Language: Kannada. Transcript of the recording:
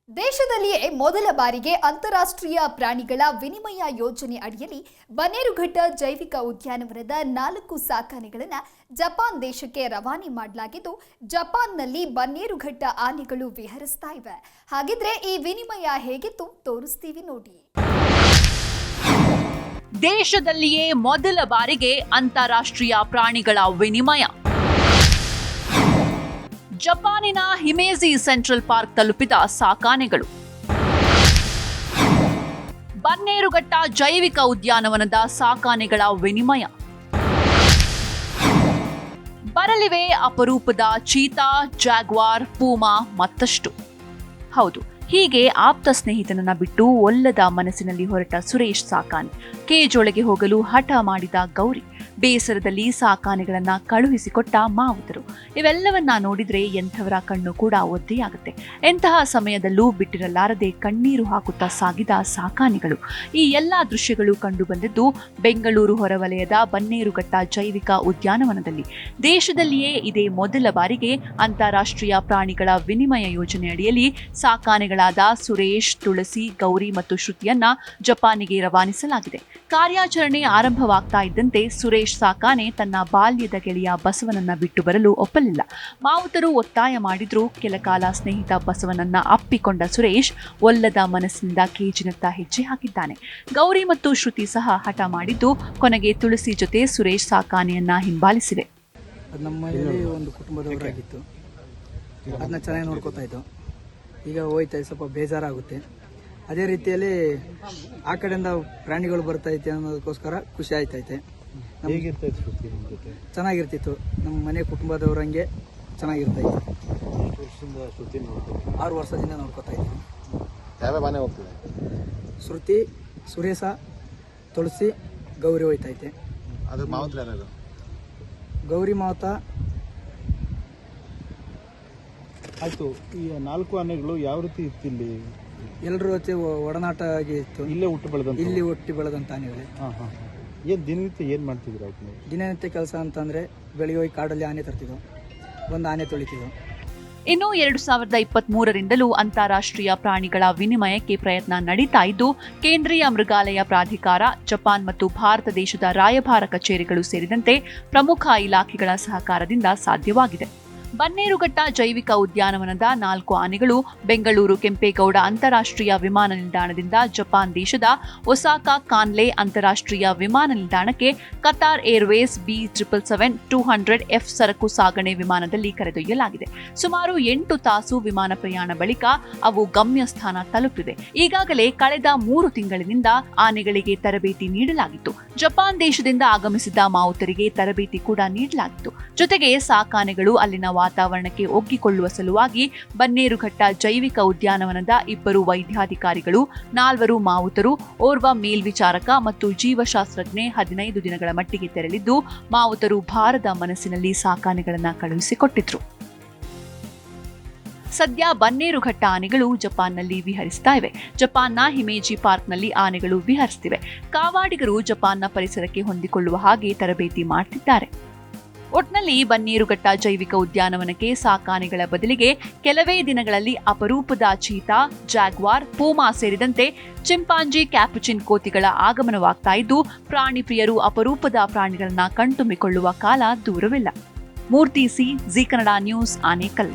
ದೇಶದಲ್ಲಿಯೇ ಮೊದಲ ಬಾರಿಗೆ ಅಂತಾರಾಷ್ಟ್ರೀಯ ಪ್ರಾಣಿಗಳ ವಿನಿಮಯ ಯೋಜನೆ ಅಡಿಯಲ್ಲಿ ಬನ್ನೇರುಘಟ್ಟ ಜೈವಿಕ ಉದ್ಯಾನವನದ 4 ಸಾಕಾನೆಗಳನ್ನು ಜಪಾನ್ ದೇಶಕ್ಕೆ ರವಾನೆ ಮಾಡಲಾಗಿದ್ದು, ಜಪಾನ್ನಲ್ಲಿ ಬನ್ನೇರುಘಟ್ಟ ಆನೆಗಳು ವಿಹರಿಸ್ತಾ ಇವೆ. ಹಾಗಿದ್ರೆ ಈ ವಿನಿಮಯ ಹೇಗಿತ್ತು ತೋರಿಸ್ತೀವಿ ನೋಡಿ. ದೇಶದಲ್ಲಿಯೇ ಮೊದಲ ಬಾರಿಗೆ ಅಂತಾರಾಷ್ಟ್ರೀಯ ಪ್ರಾಣಿಗಳ ವಿನಿಮಯ. ಜಪಾನಿನ ಹಿಮೇಜಿ ಸೆಂಟ್ರಲ್ ಪಾರ್ಕ್ ತಲುಪಿದ ಸಾಕಾನೆಗಳು. ಬನ್ನೇರುಘಟ್ಟ ಜೈವಿಕ ಉದ್ಯಾನವನದ ಸಾಕಾನೆಗಳ ವಿನಿಮಯ. ಬರಲಿವೆ ಅಪರೂಪದ ಚೀತಾ, ಜಾಗ್ವಾರ್, ಪೂಮಾ ಮತ್ತಷ್ಟು. ಹೌದು, ಹೀಗೆ ಆಪ್ತ ಸ್ನೇಹಿತನನ್ನ ಬಿಟ್ಟು ಒಲ್ಲದ ಮನಸ್ಸಿನಲ್ಲಿ ಹೊರಟ ಸುರೇಶ್ ಸಾಕಾನೆ ಕೇಜೊಳಗೆ ಹೋಗಲು ಹಠ ಮಾಡಿದ ಗೌರಿ, ಬೇಸರದಲ್ಲಿ ಸಾಕಾನೆಗಳನ್ನ ಕಳುಹಿಸಿಕೊಟ್ಟ ಮಾವುತರು. ಇವೆಲ್ಲವನ್ನ ನೋಡಿದ್ರೆ ಎಂಥವರ ಕಣ್ಣು ಕೂಡ ಒದ್ದೆಯಾಗುತ್ತೆ. ಎಂತಹ ಸಮಯದಲ್ಲೂ ಬಿಟ್ಟಿರಲಾರದೆ ಕಣ್ಣೀರು ಹಾಕುತ್ತಾ ಸಾಗಿದ ಸಾಕಾನೆಗಳು. ಈ ಎಲ್ಲಾ ದೃಶ್ಯಗಳು ಕಂಡು ಬಂದಿದ್ದು ಬೆಂಗಳೂರು ಹೊರವಲಯದ ಬನ್ನೇರುಘಟ್ಟ ಜೈವಿಕ ಉದ್ಯಾನವನದಲ್ಲಿ. ದೇಶದಲ್ಲಿಯೇ ಇದೇ ಮೊದಲ ಬಾರಿಗೆ ಅಂತಾರಾಷ್ಟ್ರೀಯ ಪ್ರಾಣಿಗಳ ವಿನಿಮಯ ಯೋಜನೆ ಅಡಿಯಲ್ಲಿ ಸಾಕಾನೆಗಳಾದ ಸುರೇಶ್, ತುಳಸಿ, ಗೌರಿ ಮತ್ತು ಶ್ರುತಿಯನ್ನ ಜಪಾನಿಗೆ ರವಾನಿಸಲಾಗಿದೆ. ಕಾರ್ಯಾಚರಣೆ ಆರಂಭವಾಗ್ತಾ ಇದ್ದಂತೆ ಸುರೇಶ್ ಸಾಕಾನೆ ತನ್ನ ಬಾಲ್ಯದ ಗೆಳೆಯ ಬಸವನನ್ನ ಬಿಟ್ಟು ಬರಲು ಒಪ್ಪಲಿಲ್ಲ. ಮಾವುತರು ಒತ್ತಾಯ ಮಾಡಿದ್ರೂ ಕೆಲಕಾಲ ಸ್ನೇಹಿತ ಬಸವನನ್ನ ಅಪ್ಪಿಕೊಂಡ ಸುರೇಶ್ ಒಲ್ಲದ ಮನಸ್ಸಿನಿಂದ ಕೇಜಿನತ್ತ ಹೆಜ್ಜೆ ಹಾಕಿದ್ದಾನೆ. ಗೌರಿ ಮತ್ತು ಶ್ರುತಿ ಸಹ ಹಠ ಮಾಡಿದ್ದು ಕೊನೆಗೆ ತುಳಸಿ ಜೊತೆ ಸುರೇಶ್ ಸಾಕಾನೆಯನ್ನ ಹಿಂಬಾಲಿಸಿವೆ. ನಮ್ಮ ಮನೆಯಲ್ಲಿ ಒಂದು ಕುಟುಂಬದವರಾಗಿತ್ತು, ಅದನ್ನ ಚೆನ್ನಾಗಿ ನೋಡ್ಕೋತಾ ಇತ್ತು. ಈಗ ಹೋಯ್ತಾ ಸ್ವಲ್ಪ ಬೇಜಾರಾಗುತ್ತೆ. ಅದೇ ರೀತಿಯಲ್ಲಿ ಆ ಕಡೆಯಿಂದ ಪ್ರಾಣಿಗಳು ಬರ್ತೈತೆ ಅನ್ನೋದಕ್ಕೋಸ್ಕರ ಖುಷಿ ಆಯ್ತೈತೆ. ಚೆನ್ನಾಗಿರ್ತಿತ್ತು. ನಮ್ಮ ಮನೆ ಕುಟುಂಬದವರಂಗೆ ಚೆನ್ನಾಗಿರ್ತೈತೆ. 6 ವರ್ಷದಿಂದ ನೋಡ್ಕೋತಾ ಇದ್ದೀವಿ. ಶ್ರುತಿ, ಸುರೇಶ, ತುಳಸಿ, ಗೌರಿ ಹೋಯ್ತೈತೆ. ಗೌರಿ ಮಾವತ ಆಯ್ತು. ಈ 4 ಆನೆಗಳು ಯಾವ ರೀತಿ ಇತ್ತು? ಇಲ್ಲಿ ಎಲ್ಲರ ಜೊತೆ ಒಡನಾಟ ಆಗಿ ಇತ್ತು. ಇಲ್ಲೇ ಹುಟ್ಟಿ ಬೆಳೆದಂತ ಆನೆಗಳೇ. ಏನ್ ದಿನನಿತ್ಯ ಏನ್ ಮಾಡ್ತಿದ್ರು? ದಿನನಿತ್ಯ ಕೆಲಸ ಅಂತಂದ್ರೆ ಬೆಳಿಗ್ಗೆ ಹೋಗಿ ಕಾಡಲ್ಲಿ ಆನೆ ತರ್ತಿದ್ವು, ಒಂದು ಆನೆ ತೊಳಿತಿದ್ವು. ಇನ್ನು 2023ರಿಂದಲೂ ಅಂತಾರಾಷ್ಟ್ರೀಯ ಪ್ರಾಣಿಗಳ ವಿನಿಮಯಕ್ಕೆ ಪ್ರಯತ್ನ ನಡೀತಾ ಇದ್ದು, ಕೇಂದ್ರೀಯ ಮೃಗಾಲಯ ಪ್ರಾಧಿಕಾರ, ಜಪಾನ್ ಮತ್ತು ಭಾರತ ದೇಶದ ರಾಯಭಾರ ಕಚೇರಿಗಳು ಸೇರಿದಂತೆ ಪ್ರಮುಖ ಇಲಾಖೆಗಳ ಸಹಕಾರದಿಂದ ಸಾಧ್ಯವಾಗಿದೆ. ಬನ್ನೇರುಘಟ್ಟ ಜೈವಿಕ ಉದ್ಯಾನವನದ 4 ಆನೆಗಳು ಬೆಂಗಳೂರು ಕೆಂಪೇಗೌಡ ಅಂತಾರಾಷ್ಟ್ರೀಯ ವಿಮಾನ ನಿಲ್ದಾಣದಿಂದ ಜಪಾನ್ ದೇಶದ ಒಸಾಕಾ ಕಾನ್ಲೆ ಅಂತಾರಾಷ್ಟ್ರೀಯ ವಿಮಾನ ನಿಲ್ದಾಣಕ್ಕೆ ಕತಾರ್ ಏರ್ವೇಸ್ B777-200F ಸರಕು ಸಾಗಣೆ ವಿಮಾನದಲ್ಲಿ ಕರೆದೊಯ್ಯಲಾಗಿದೆ. ಸುಮಾರು 8 ತಾಸು ವಿಮಾನ ಪ್ರಯಾಣ ಬಳಿಕ ಅವು ಗಮ್ಯಸ್ಥಾನ ತಲುಪಿವೆ. ಈಗಾಗಲೇ ಕಳೆದ 3 ತಿಂಗಳಿನಿಂದ ಆನೆಗಳಿಗೆ ತರಬೇತಿ ನೀಡಲಾಗಿತ್ತು. ಜಪಾನ್ ದೇಶದಿಂದ ಆಗಮಿಸಿದ ಮಾವುತರಿಗೆ ತರಬೇತಿ ಕೂಡ ನೀಡಲಾಗಿತ್ತು. ಜೊತೆಗೆ ಸಾಕಾನೆಗಳು ಅಲ್ಲಿನ ವಾತಾವರಣಕ್ಕೆ ಒಗ್ಗಿಕೊಳ್ಳುವ ಸಲುವಾಗಿ ಬನ್ನೇರುಘಟ್ಟ ಜೈವಿಕ ಉದ್ಯಾನವನದ 2 ವೈದ್ಯಾಧಿಕಾರಿಗಳು, 4 ಮಾವುತರು, ಓರ್ವ ಮೇಲ್ವಿಚಾರಕ ಮತ್ತು ಜೀವಶಾಸ್ತ್ರಜ್ಞೆ 15 ದಿನಗಳ ಮಟ್ಟಿಗೆ ತೆರಳಿದ್ದು, ಮಾವುತರು ಭಾರದ ಮನಸ್ಸಿನಲ್ಲಿ ಸಾಕಾನೆಗಳನ್ನು ಕಳುಹಿಸಿಕೊಟ್ಟಿದ್ರು. ಸದ್ಯ ಬನ್ನೇರುಘಟ್ಟ ಆನೆಗಳು ಜಪಾನ್ನಲ್ಲಿ ವಿಹರಿಸ್ತಾ ಇವೆ. ಜಪಾನ್ನ ಹಿಮೇಜಿ ಪಾರ್ಕ್ನಲ್ಲಿ ಆನೆಗಳು ವಿಹರಿಸುತ್ತಿವೆ. ಕಾವಾಡಿಗರು ಜಪಾನ್ನ ಪರಿಸರಕ್ಕೆ ಹೊಂದಿಕೊಳ್ಳುವ ಹಾಗೆ ತರಬೇತಿ ಮಾಡ್ತಿದ್ದಾರೆ. ಒಟ್ನಲ್ಲಿ ಬನ್ನೇರುಘಟ್ಟ ಜೈವಿಕ ಉದ್ಯಾನವನಕ್ಕೆ ಸಾಕಾನೆಗಳ ಬದಲಿಗೆ ಕೆಲವೇ ದಿನಗಳಲ್ಲಿ ಅಪರೂಪದ ಚೀತಾ, ಜಾಗ್ವಾರ್, ಪೂಮಾ ಸೇರಿದಂತೆ ಚಿಂಪಾಂಜಿ, ಕ್ಯಾಪುಚಿನ್ ಕೋತಿಗಳ ಆಗಮನವಾಗ್ತಾ ಇದ್ದು, ಪ್ರಾಣಿ ಪ್ರಿಯರು ಅಪರೂಪದ ಪ್ರಾಣಿಗಳನ್ನ ಕಣ್ತುಂಬಿಕೊಳ್ಳುವ ಕಾಲ ದೂರವಿಲ್ಲ. Murthy C, Zee Kannada news, Anekal.